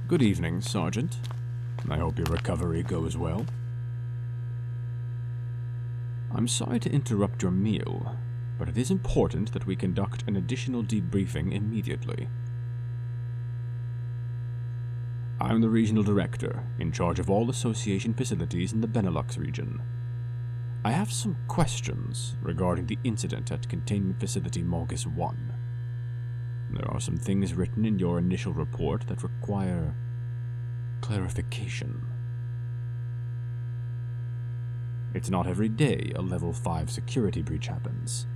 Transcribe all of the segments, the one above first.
Good evening, Sergeant. I hope your recovery goes well. I'm sorry to interrupt your meal, but it is important that we conduct an additional debriefing immediately. I'm the Regional Director, in charge of all association facilities in the Benelux region. I have some questions regarding the incident at Containment Facility Maugis-1. There are some things written in your initial report that require clarification. It's not every day a Level 5 security breach happens.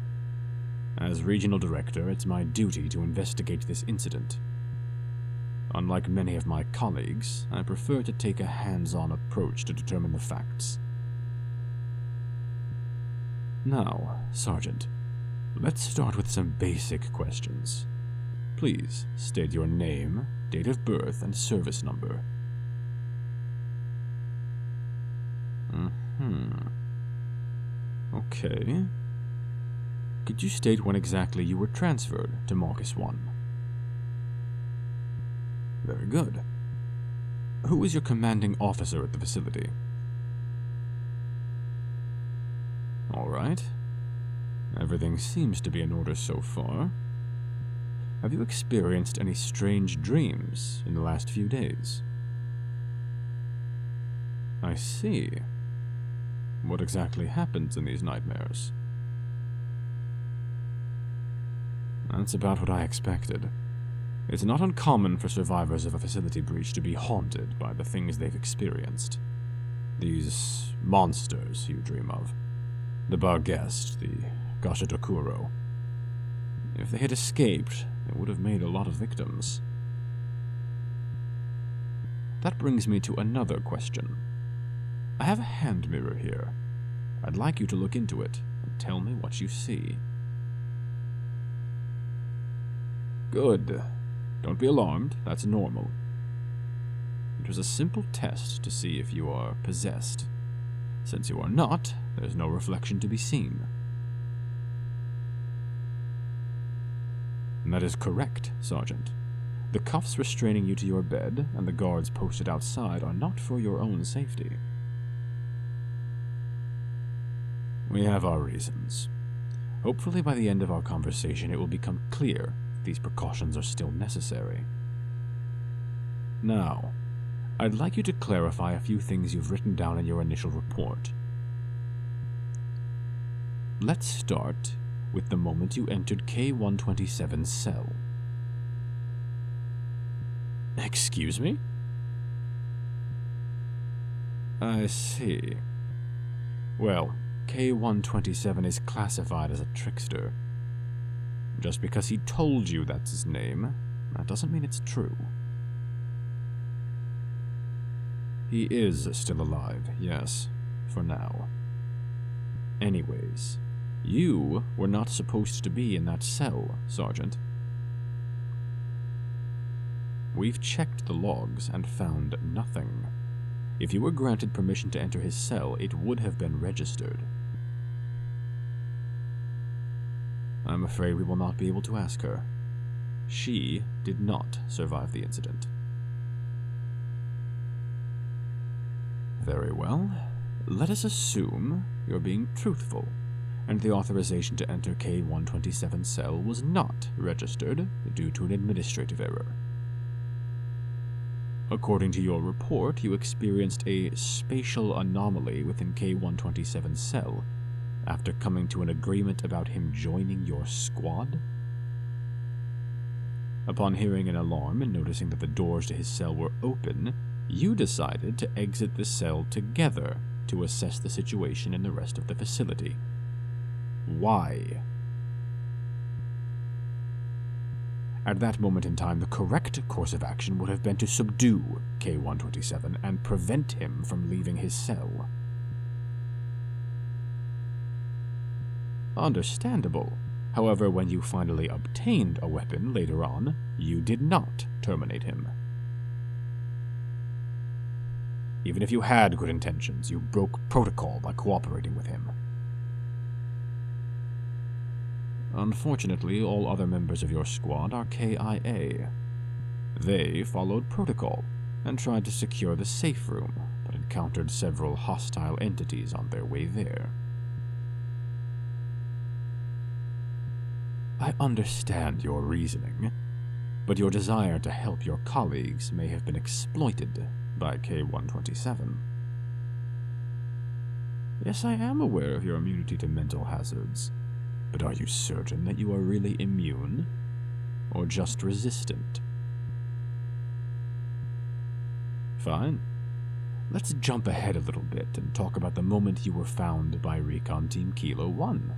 As Regional Director, it's my duty to investigate this incident. Unlike many of my colleagues, I prefer to take a hands-on approach to determine the facts. Now, Sergeant, let's start with some basic questions. Please state your name, date of birth, and service number. Okay. Could you state when exactly you were transferred to Maugis-1? Very good. Who was your commanding officer at the facility? All right. Everything seems to be in order so far. Have you experienced any strange dreams in the last few days? I see. What exactly happens in these nightmares? That's about what I expected. It's not uncommon for survivors of a facility breach to be haunted by the things they've experienced. These monsters you dream of. The Barghest, the Gashitokuro. If they had escaped, they would have made a lot of victims. That brings me to another question. I have a hand mirror here. I'd like you to look into it and tell me what you see. Good. Don't be alarmed, that's normal. It was a simple test to see if you are possessed. Since you are not, there's no reflection to be seen. And that is correct, Sergeant. The cuffs restraining you to your bed and the guards posted outside are not for your own safety. We have our reasons. Hopefully by the end of our conversation it will become clear if these precautions are still necessary. Now, I'd like you to clarify a few things you've written down in your initial report. Let's start with the moment you entered K-127's cell. Excuse me? I see. Well, K-127 is classified as a trickster. Just because he told you that's his name, that doesn't mean it's true. He is still alive, yes, for now. Anyways, you were not supposed to be in that cell, Sergeant. We've checked the logs and found nothing. If you were granted permission to enter his cell, it would have been registered. I'm afraid we will not be able to ask her. She did not survive the incident. Very well. Let us assume you're being truthful, and the authorization to enter K-127's cell was not registered due to an administrative error. According to your report, you experienced a spatial anomaly within K-127's cell after coming to an agreement about him joining your squad? Upon hearing an alarm and noticing that the doors to his cell were open, you decided to exit the cell together to assess the situation in the rest of the facility. Why? At that moment in time, the correct course of action would have been to subdue K-127 and prevent him from leaving his cell. Understandable. However, when you finally obtained a weapon later on, you did not terminate him. Even if you had good intentions, you broke protocol by cooperating with him. Unfortunately, all other members of your squad are KIA. They followed protocol and tried to secure the safe room, but encountered several hostile entities on their way there. I understand your reasoning, but your desire to help your colleagues may have been exploited by K-127. Yes, I am aware of your immunity to mental hazards, but are you certain that you are really immune, or just resistant? Fine. Let's jump ahead a little bit and talk about the moment you were found by Recon Team Kilo 1.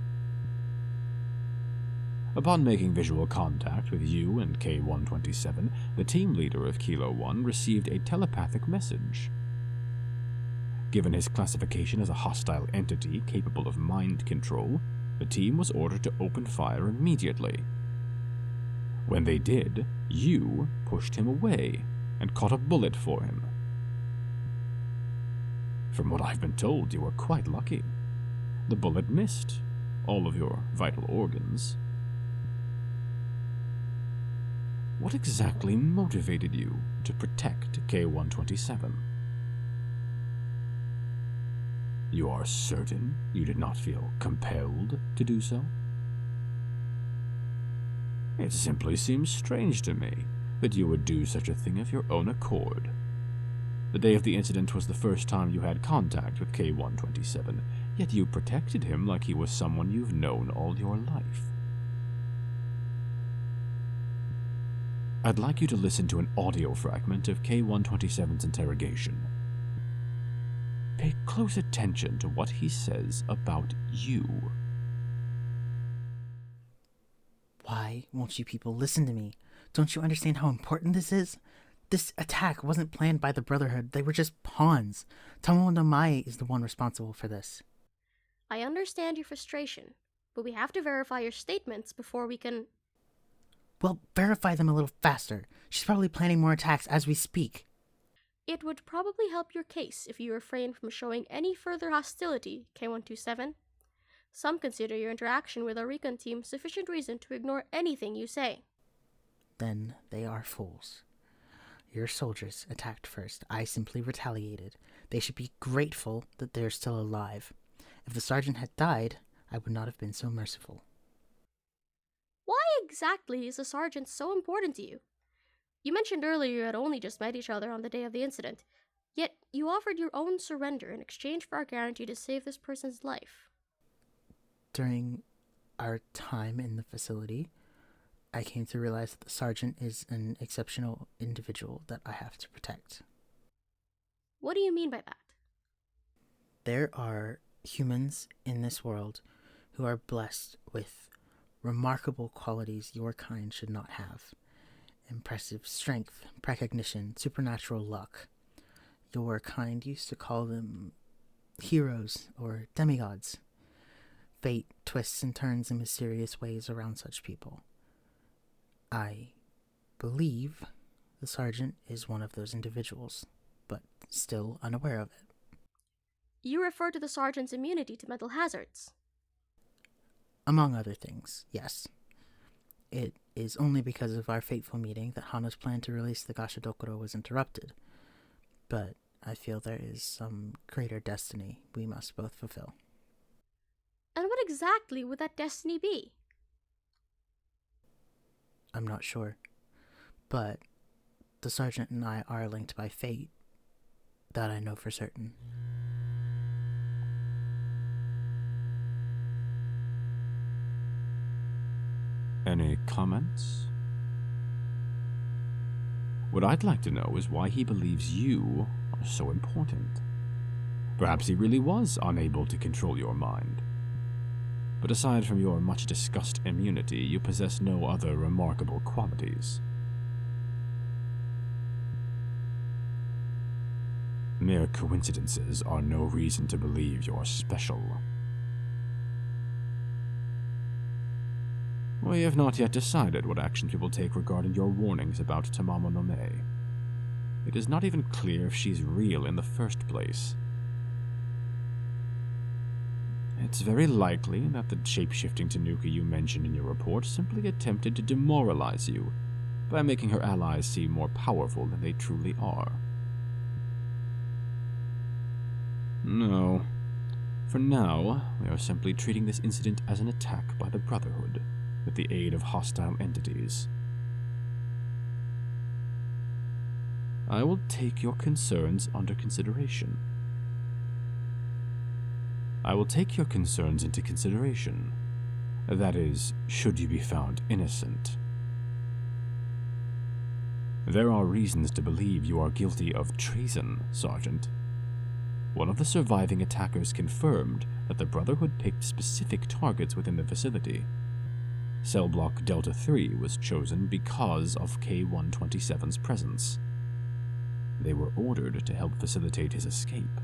Upon making visual contact with you and K-127, the team leader of Kilo 1 received a telepathic message. Given his classification as a hostile entity capable of mind control, the team was ordered to open fire immediately. When they did, you pushed him away and caught a bullet for him. From what I've been told, you were quite lucky. The bullet missed all of your vital organs. What exactly motivated you to protect K-127? You are certain you did not feel compelled to do so? It simply seems strange to me that you would do such a thing of your own accord. The day of the incident was the first time you had contact with K-127, yet you protected him like he was someone you've known all your life. I'd like you to listen to an audio fragment of K-127's interrogation. Pay close attention to what he says about you. Why won't you people listen to me? Don't you understand how important this is? This attack wasn't planned by the Brotherhood. They were just pawns. Tomo no Mae is the one responsible for this. I understand your frustration, but we have to verify your statements before we can... Well, verify them a little faster. She's probably planning more attacks as we speak. It would probably help your case if you refrain from showing any further hostility, K-127. Some consider your interaction with our recon team sufficient reason to ignore anything you say. Then they are fools. Your soldiers attacked first. I simply retaliated. They should be grateful that they're still alive. If the sergeant had died, I would not have been so merciful. Why exactly is the sergeant so important to you? You mentioned earlier you had only just met each other on the day of the incident, yet you offered your own surrender in exchange for our guarantee to save this person's life. During our time in the facility, I came to realize that the sergeant is an exceptional individual that I have to protect. What do you mean by that? There are humans in this world who are blessed with remarkable qualities your kind should not have. Impressive strength, precognition, supernatural luck. Your kind used to call them heroes or demigods. Fate twists and turns in mysterious ways around such people. I believe the sergeant is one of those individuals, but still unaware of it. You refer to the sergeant's immunity to mental hazards. Among other things, yes. It is only because of our fateful meeting that Hana's plan to release the Gashadokuro was interrupted. But I feel there is some greater destiny we must both fulfill. And what exactly would that destiny be? I'm not sure. But the sergeant and I are linked by fate. That I know for certain. Any comments? What I'd like to know is why he believes you are so important. Perhaps he really was unable to control your mind. But aside from your much-discussed immunity, you possess no other remarkable qualities. Mere coincidences are no reason to believe you're special. We have not yet decided what actions we will take regarding your warnings about Tamamo no Mae. It is not even clear if she's real in the first place. It's very likely that the shape-shifting Tanuki you mentioned in your report simply attempted to demoralize you by making her allies seem more powerful than they truly are. No. For now, we are simply treating this incident as an attack by the Brotherhood, with the aid of hostile entities. I will take your concerns under consideration. That is, should you be found innocent. There are reasons to believe you are guilty of treason, Sergeant. One of the surviving attackers confirmed that the Brotherhood picked specific targets within the facility. Cell block Delta 3 was chosen because of K-127's presence. They were ordered to help facilitate his escape.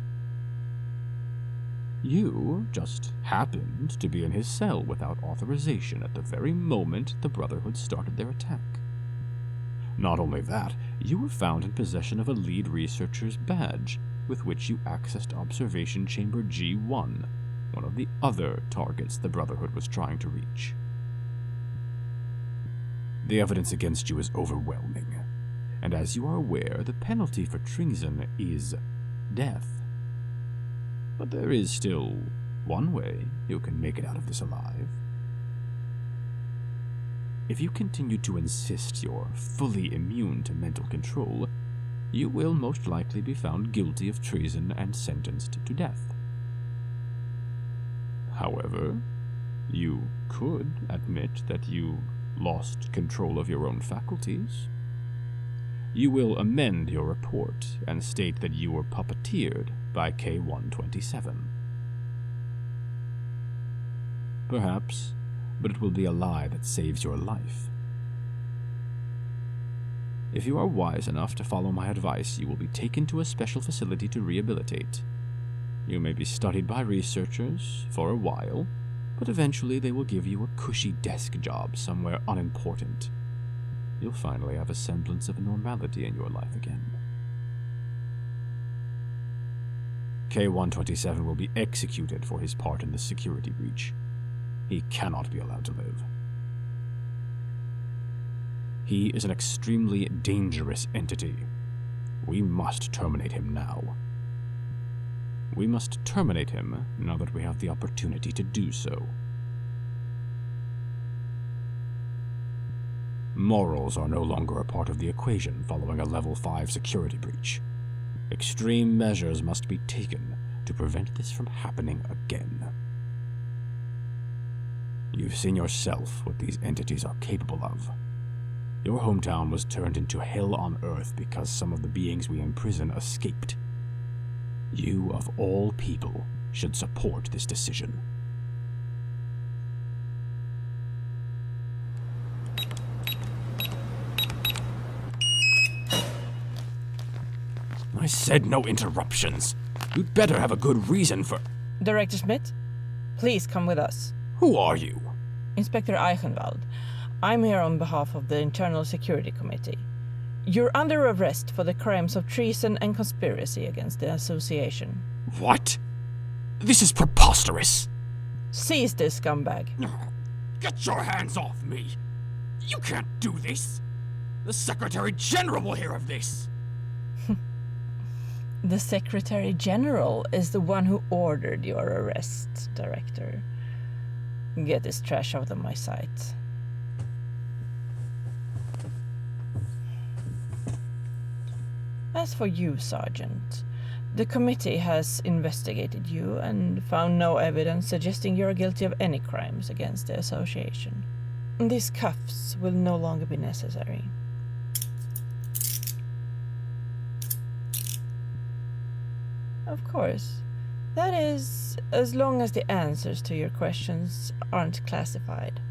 You just happened to be in his cell without authorization at the very moment the Brotherhood started their attack. Not only that, you were found in possession of a lead researcher's badge, with which you accessed Observation Chamber G1, one of the other targets the Brotherhood was trying to reach. The evidence against you is overwhelming, and as you are aware, the penalty for treason is death. But there is still one way you can make it out of this alive. If you continue to insist you're fully immune to mental control, you will most likely be found guilty of treason and sentenced to death. However, you could admit that you lost control of your own faculties. You will amend your report and state that you were puppeteered by K-127. Perhaps, but it will be a lie that saves your life. If you are wise enough to follow my advice, you will be taken to a special facility to rehabilitate. You may be studied by researchers for a while, but eventually they will give you a cushy desk job somewhere unimportant. You'll finally have a semblance of normality in your life again. K-127 will be executed for his part in the security breach. He cannot be allowed to live. He is an extremely dangerous entity. We must terminate him now. We must terminate him now that we have the opportunity to do so. Morals are no longer a part of the equation following a Level 5 security breach. Extreme measures must be taken to prevent this from happening again. You've seen yourself what these entities are capable of. Your hometown was turned into hell on earth because some of the beings we imprison escaped. You, of all people, should support this decision. I said no interruptions. You'd better have a good reason for... Director Smit, please come with us. Who are you? Inspector Eichenwald. I'm here on behalf of the Internal Security Committee. You're under arrest for the crimes of treason and conspiracy against the Association. What? This is preposterous! Seize this scumbag. Get your hands off me! You can't do this! The Secretary General will hear of this! The Secretary General is the one who ordered your arrest, Director. Get this trash out of my sight. As for you, Sergeant, the committee has investigated you and found no evidence suggesting you're guilty of any crimes against the Association. These cuffs will no longer be necessary. Of course, that is, as long as the answers to your questions aren't classified.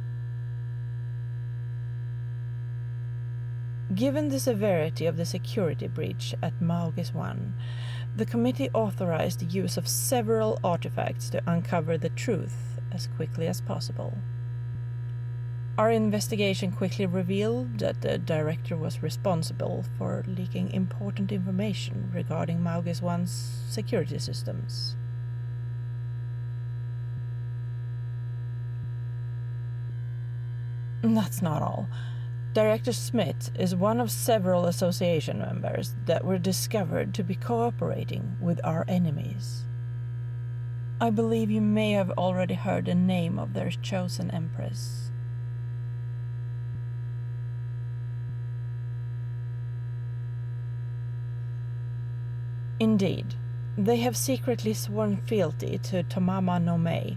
Given the severity of the security breach at Maugis-1, the committee authorized the use of several artifacts to uncover the truth as quickly as possible. Our investigation quickly revealed that the director was responsible for leaking important information regarding Maugis-1's security systems. That's not all. Director Smit is one of several association members that were discovered to be cooperating with our enemies. I believe you may have already heard the name of their chosen empress. Indeed, they have secretly sworn fealty to Tamama no Mei.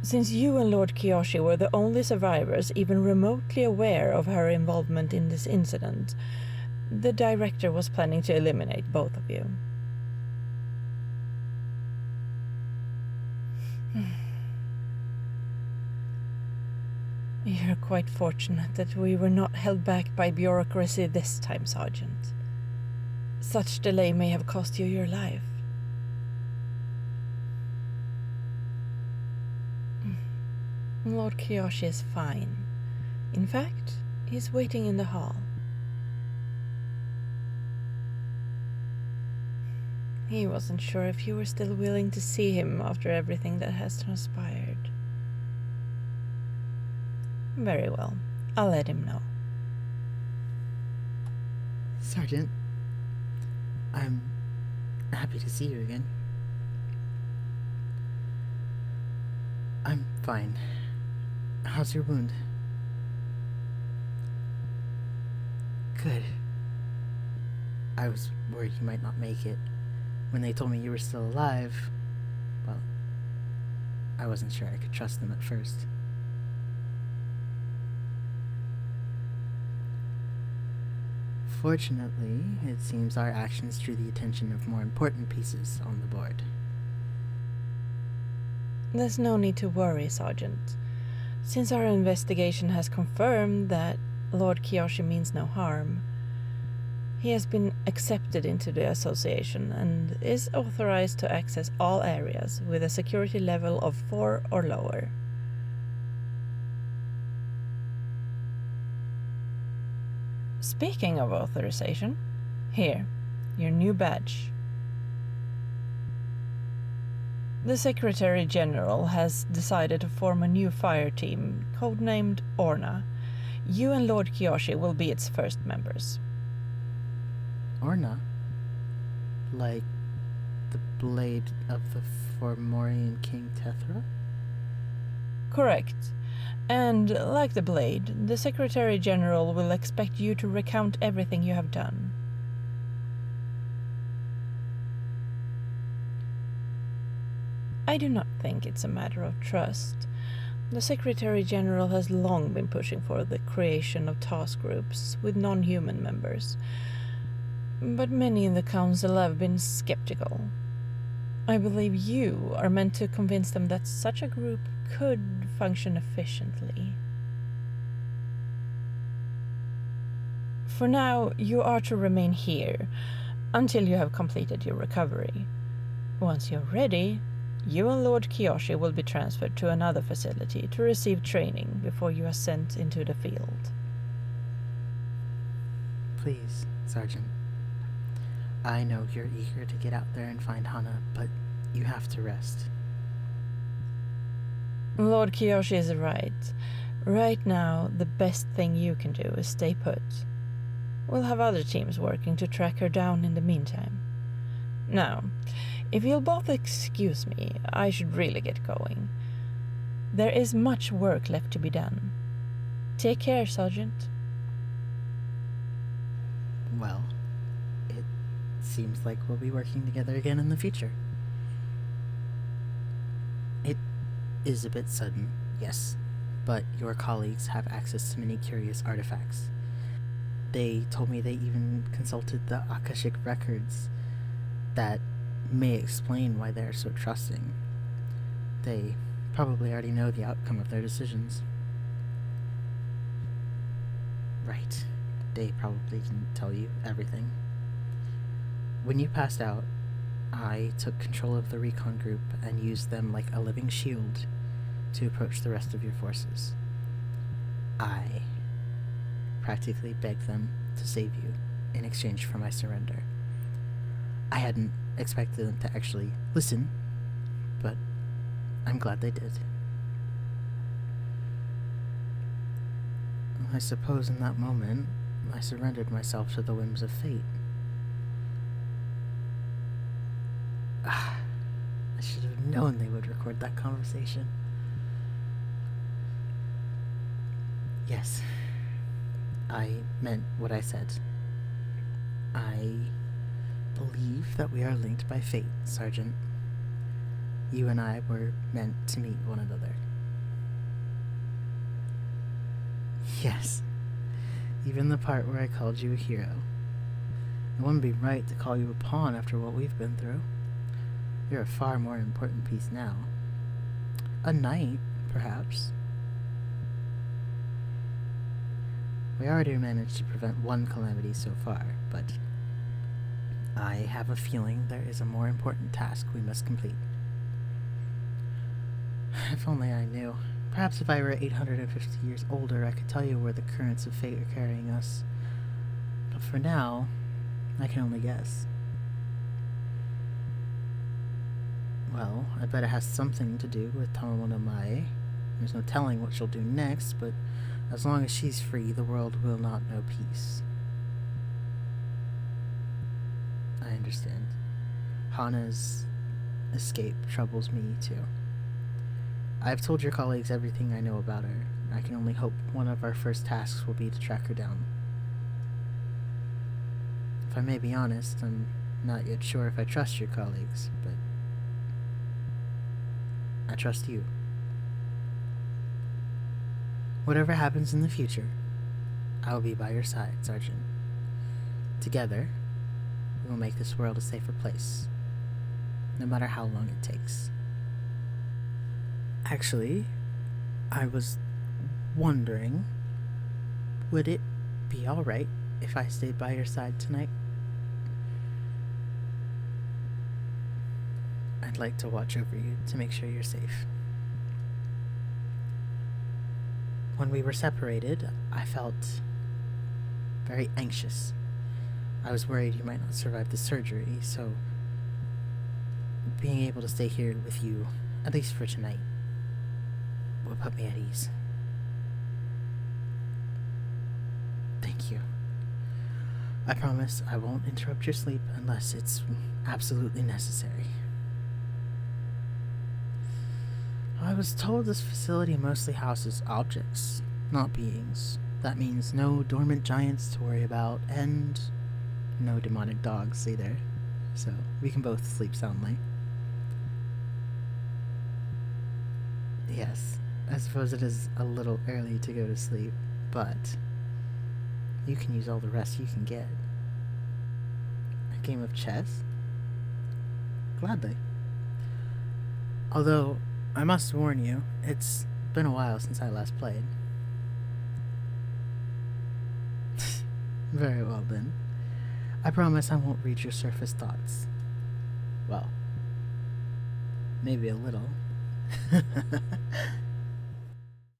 Since you and Lord Kiyoshi were the only survivors even remotely aware of her involvement in this incident, the director was planning to eliminate both of you. You're quite fortunate that we were not held back by bureaucracy this time, Sergeant. Such delay may have cost you your life. Lord Kiyoshi is fine. In fact, he's waiting in the hall. He wasn't sure if you were still willing to see him after everything that has transpired. Very well. I'll let him know. Sergeant, I'm happy to see you again. I'm fine. How's your wound? Good. I was worried you might not make it. When they told me you were still alive, well, I wasn't sure I could trust them at first. Fortunately, it seems our actions drew the attention of more important pieces on the board. There's no need to worry, Sergeant. Since our investigation has confirmed that Lord Kiyoshi means no harm, he has been accepted into the association and is authorized to access all areas with a security level of 4 or lower. Speaking of authorization, here, your new badge. The Secretary General has decided to form a new fire team, codenamed Orna. You and Lord Kiyoshi will be its first members. Orna? Like the blade of the Formorian King Tethra? Correct. And like the blade, the Secretary General will expect you to recount everything you have done. I do not think it's a matter of trust. The Secretary General has long been pushing for the creation of task groups with non-human members, but many in the Council have been skeptical. I believe you are meant to convince them that such a group could function efficiently. For now, you are to remain here until you have completed your recovery. Once you're ready, you and Lord Kiyoshi will be transferred to another facility to receive training before you are sent into the field. Please, Sergeant. I know you're eager to get out there and find Hana, but you have to rest. Lord Kiyoshi is right. Right now, the best thing you can do is stay put. We'll have other teams working to track her down in the meantime. Now, if you'll both excuse me, I should really get going. There is much work left to be done. Take care, Sergeant. Well, it seems like we'll be working together again in the future. It is a bit sudden, yes, but your colleagues have access to many curious artifacts. They told me they even consulted the Akashic records that may explain why they're so trusting. They probably already know the outcome of their decisions. Right. They probably didn't tell you everything. When you passed out, I took control of the recon group and used them like a living shield to approach the rest of your forces. I practically begged them to save you in exchange for my surrender. I hadn't expected them to actually listen, but I'm glad they did. I suppose in that moment, I surrendered myself to the whims of fate. I should have known they would record that conversation. Yes, I meant what I said. I believe that we are linked by fate, Sergeant. You and I were meant to meet one another. Yes, even the part where I called you a hero. It wouldn't be right to call you a pawn after what we've been through. You're a far more important piece now. A knight, perhaps. We already managed to prevent one calamity so far, but I have a feeling there is a more important task we must complete. If only I knew. Perhaps if I were 850 years older, I could tell you where the currents of fate are carrying us. But for now, I can only guess. Well, I bet it has something to do with Tamamo Mai. There's no telling what she'll do next, but as long as she's free, the world will not know peace. I understand. Hana's escape troubles me too. I've told your colleagues everything I know about her. I can only hope one of our first tasks will be to track her down. If I may be honest, I'm not yet sure if I trust your colleagues, but I trust you. Whatever happens in the future, I will be by your side, Sergeant. Together, we will make this world a safer place, no matter how long it takes. Actually, I was wondering, would it be alright if I stayed by your side tonight? I'd like to watch over you to make sure you're safe. When we were separated, I felt very anxious. I was worried you might not survive the surgery, so being able to stay here with you, at least for tonight, will put me at ease. Thank you. I promise I won't interrupt your sleep unless it's absolutely necessary. I was told this facility mostly houses objects, not beings. That means no dormant giants to worry about, and no demonic dogs either. So we can both sleep soundly. Yes, I suppose it is a little early to go to sleep, but you can use all the rest you can get. A game of chess? Gladly. Although, I must warn you, it's been a while since I last played. Very well then. I promise I won't read your surface thoughts. Well, maybe a little.